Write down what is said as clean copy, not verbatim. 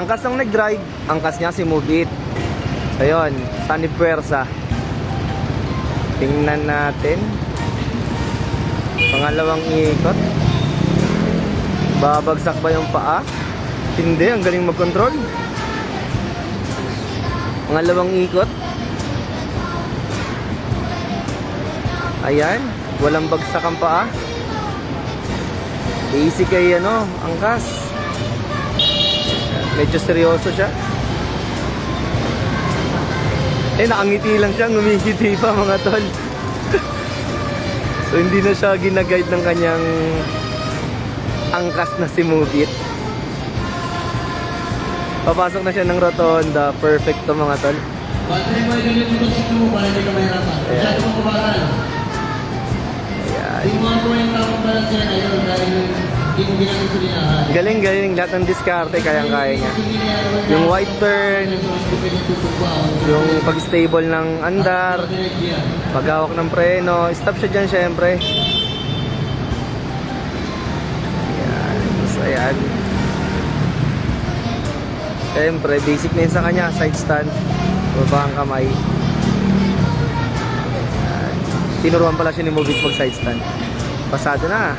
Angkas ng nag-drive, angkas niya si Move It. So yun, Sunny Puwersa. Tingnan natin. Pangalawang ikot. Babagsak ba yung paa? Hindi, ang galing mag-control. Pangalawang ikot. Ayan, walang bagsak ang paa. Easy kay angkas. Medyo seryoso siya. Nakangiti lang siya, ngumingiti pa mga tol. So hindi na siya ginaguide ng kanyang angkas na si Move It. Papasok na siya ng rotonda. Perfect to mga tol. Battery mo yung ganyan mo sa mo para hindi ka mahirapan. Masyado mong kubaran. Ayan. Hindi mo nga po yung tamang balance yan ngayon dahil hindi mo ginagawa sa linahan. Galing. Lahat ng diskarte, kayang-kaya niya. Yung white turn, yung pag-stable ng andar, paghawak ng preno, stop siya dyan syempre. Ayan. So, ayan. Syempre, basic na yun sa kanya, side stand, baba ang kamay. Ayan. Tinuruan pala siya ni Move It mag side stand. Pasado na.